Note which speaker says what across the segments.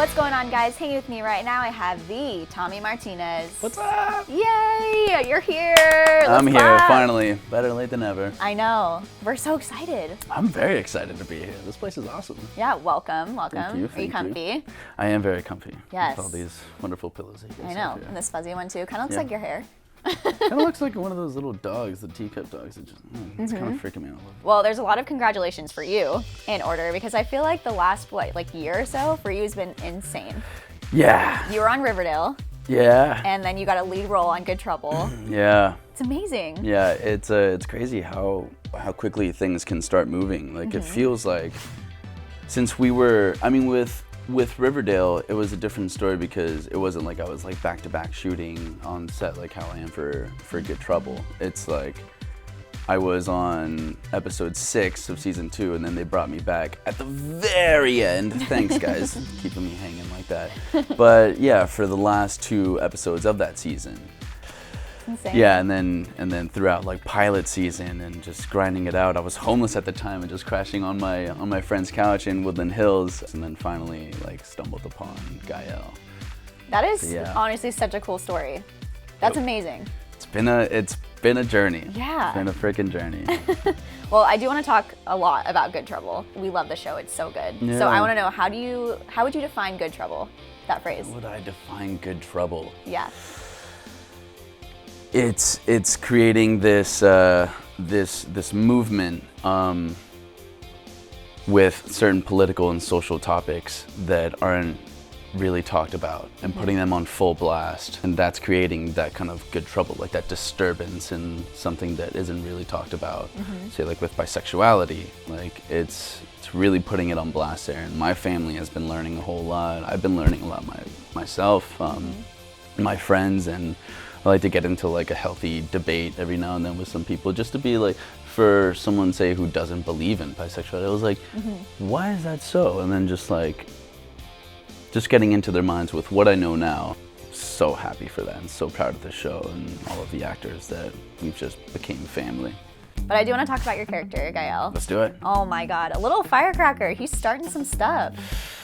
Speaker 1: What's going on, guys? Hanging with me right now, I have the Tommy Martinez.
Speaker 2: What's up?
Speaker 1: Yay! You're here.
Speaker 2: I'm here, finally. Better late than ever.
Speaker 1: I know. We're so excited.
Speaker 2: I'm very excited to be here. This place is awesome.
Speaker 1: Yeah, welcome.
Speaker 2: Thank you.
Speaker 1: Are you comfy?
Speaker 2: I am very comfy.
Speaker 1: Yes.
Speaker 2: With all these wonderful pillows that you guys
Speaker 1: I know.
Speaker 2: have here.
Speaker 1: And this fuzzy one, too. Kind of looks like your hair.
Speaker 2: Kind of looks like one of those little dogs, the teacup dogs. That just, it's kind of freaking me out a little bit.
Speaker 1: Well, there's a lot of congratulations for you in order because I feel like the last, year or so for you has been insane.
Speaker 2: Yeah.
Speaker 1: You were on Riverdale.
Speaker 2: Yeah.
Speaker 1: And then you got a lead role on Good Trouble.
Speaker 2: Yeah.
Speaker 1: It's amazing.
Speaker 2: Yeah, it's crazy how quickly things can start moving. Like it feels like since we were, with Riverdale, it was a different story because it wasn't like I was like back-to-back shooting on set like how I am for Good Trouble. It's like I was on episode 6 of season 2 and then they brought me back at the very end. Thanks guys, keeping me hanging like that. But yeah, for the last 2 episodes of that season.
Speaker 1: Insane.
Speaker 2: Yeah, and then throughout like pilot season and just grinding it out. I was homeless at the time and just crashing on my friend's couch in Woodland Hills, and then finally like stumbled upon Gael.
Speaker 1: That is honestly such a cool story. That's amazing.
Speaker 2: It's been a journey.
Speaker 1: Yeah.
Speaker 2: It's been a freaking journey.
Speaker 1: Well, I do want to talk a lot about Good Trouble. We love the show. It's so good.
Speaker 2: Yeah.
Speaker 1: So I want to know, how would you define Good Trouble? That phrase.
Speaker 2: How would I define Good Trouble?
Speaker 1: Yeah.
Speaker 2: It's creating this movement with certain political and social topics that aren't really talked about and putting them on full blast, and that's creating that kind of good trouble, like that disturbance in something that isn't really talked about. Say like with bisexuality, like it's really putting it on blast there, and my family has been learning a whole lot. I've been learning a lot myself, my friends, and I like to get into like a healthy debate every now and then with some people, just to be like, for someone say who doesn't believe in bisexuality, I was like, why is that so? And then just getting into their minds with what I know now. So happy for that and so proud of the show and all of the actors that we've just became family.
Speaker 1: But I do want to talk about your character, Gael.
Speaker 2: Let's do it.
Speaker 1: Oh my God, a little firecracker. He's starting some stuff.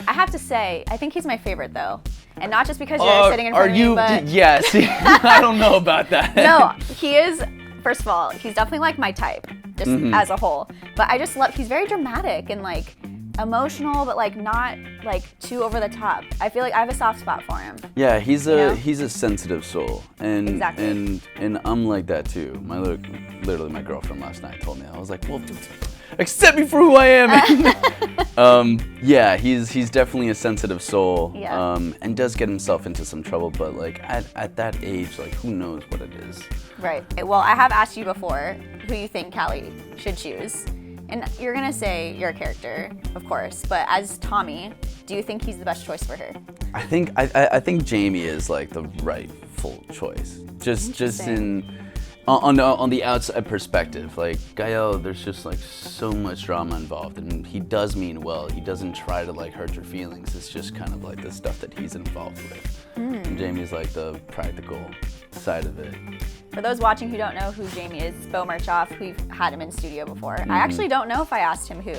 Speaker 1: I have to say, I think he's my favorite though. And not just because you're sitting in front of me, but...
Speaker 2: Yeah, see, I don't know about that.
Speaker 1: No, he is, first of all, he's definitely like my type, just as a whole. But I just love, he's very dramatic and like emotional, but like not like too over the top. I feel like I have a soft spot for him.
Speaker 2: Yeah, he's a sensitive soul, and
Speaker 1: exactly.
Speaker 2: and I'm like that too. Literally my girlfriend last night told me, I was like, well, accept me for who I am. Yeah, he's definitely a sensitive soul, and does get himself into some trouble, but like at that age, like who knows what it is.
Speaker 1: Right. Well, I have asked you before who you think Callie should choose. And you're gonna say your character, of course, but as Tommy, do you think he's the best choice for her?
Speaker 2: I think Jamie is like the rightful choice. Just on the outside perspective, like Gael, there's just like so much drama involved, and he does mean well. He doesn't try to like hurt your feelings. It's just kind of like the stuff that he's involved with. And Jamie's like the practical side of it.
Speaker 1: For those watching who don't know who Jamie is, Beau Mirchoff, we've had him in studio before. I actually don't know if I asked him who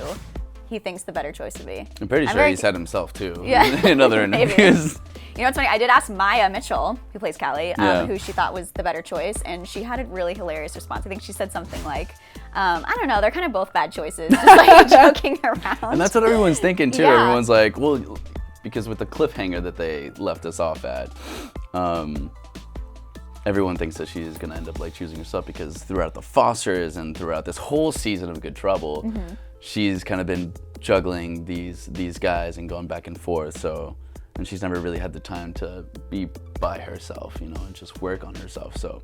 Speaker 1: he thinks the better choice would be.
Speaker 2: I'm pretty sure he said himself too,
Speaker 1: yeah.
Speaker 2: in other interviews.
Speaker 1: You know what's funny? I did ask Maia Mitchell, who plays Callie, who she thought was the better choice, and she had a really hilarious response. I think she said something like, I don't know, they're kind of both bad choices, just like joking around.
Speaker 2: And that's what everyone's thinking too.
Speaker 1: Yeah.
Speaker 2: Everyone's like, well, because with the cliffhanger that they left us off at, everyone thinks that she's gonna end up like choosing herself, because throughout the Fosters and throughout this whole season of Good Trouble, she's kind of been juggling these guys and going back and forth. And she's never really had the time to be by herself, and just work on herself. So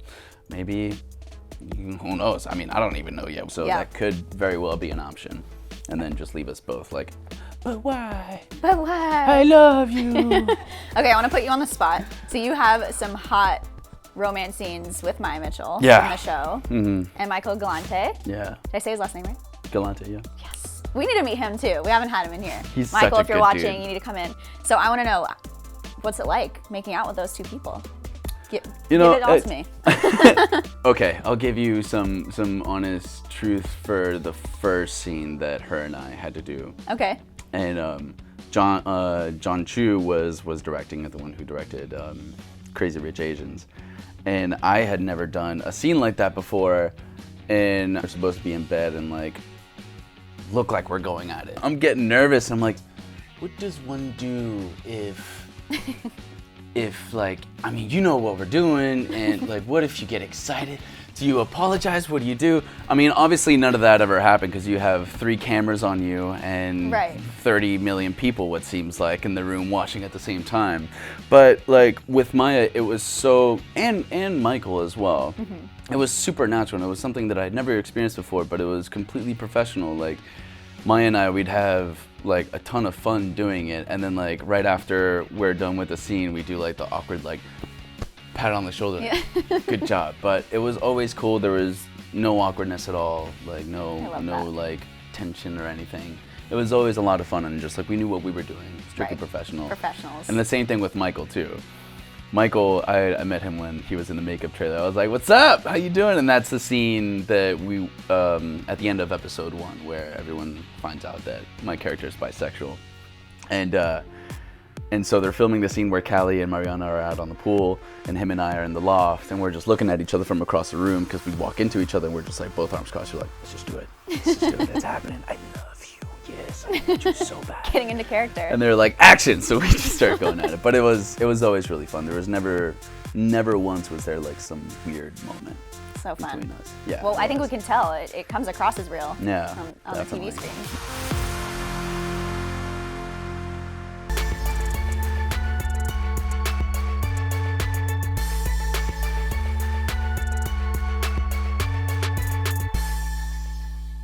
Speaker 2: maybe, who knows? I mean, I don't even know yet. So that could very well be an option. And then just leave us both like, but why?
Speaker 1: But why?
Speaker 2: I love you.
Speaker 1: Okay, I want to put you on the spot. So you have some hot romance scenes with Maia Mitchell in the show, and Michael Galante.
Speaker 2: Yeah.
Speaker 1: Did I say his last name right?
Speaker 2: Galante, yeah.
Speaker 1: Yes. We need to meet him too. We haven't had him in here.
Speaker 2: He's
Speaker 1: Michael,
Speaker 2: such a
Speaker 1: if you're
Speaker 2: good
Speaker 1: watching,
Speaker 2: dude.
Speaker 1: you need to come in. So I want to know, what's it like making out with those two people? Give it all to me.
Speaker 2: Okay, I'll give you some honest truth for the first scene that her and I had to do.
Speaker 1: Okay.
Speaker 2: And John Chu was directing, the one who directed Crazy Rich Asians, and I had never done a scene like that before, and we're supposed to be in bed and like look like we're going at it. I'm getting nervous. I'm like, what does one do if like, I mean, you know what we're doing, and like, what if you get excited? Do you apologize? What do you do? I mean, obviously none of that ever happened because you have 3 cameras on you and 30 million people, what seems like, in the room watching at the same time. But like with Maia, it was so, and Michael as well. It was super natural, and it was something that I'd never experienced before, but it was completely professional. Like Maia and I, we'd have like a ton of fun doing it, and then like right after we're done with the scene, we do like the awkward like pat on the shoulder, good job. But it was always cool. There was no awkwardness at all, like no like tension or anything. It was always a lot of fun, and just like we knew what we were doing, strictly professionals. And the same thing with Michael too. Michael, I met him when he was in the makeup trailer. I was like, "What's up? How you doing?" And that's the scene that we at the end of episode 1, where everyone finds out that my character is bisexual, and so they're filming the scene where Callie and Mariana are out on the pool, and him and I are in the loft, and we're just looking at each other from across the room because we walk into each other and we're just like both arms crossed. We're like, let's just do it. Let's just do it. It's happening. I love you. Yes, I need you so bad.
Speaker 1: Getting into character.
Speaker 2: And they're like, action! So we just start going at it. But it was always really fun. There was never once was there like some weird moment.
Speaker 1: So fun.
Speaker 2: Between us. Yeah.
Speaker 1: Well, I think we can tell. It comes across as real.
Speaker 2: Yeah.
Speaker 1: On the TV screen.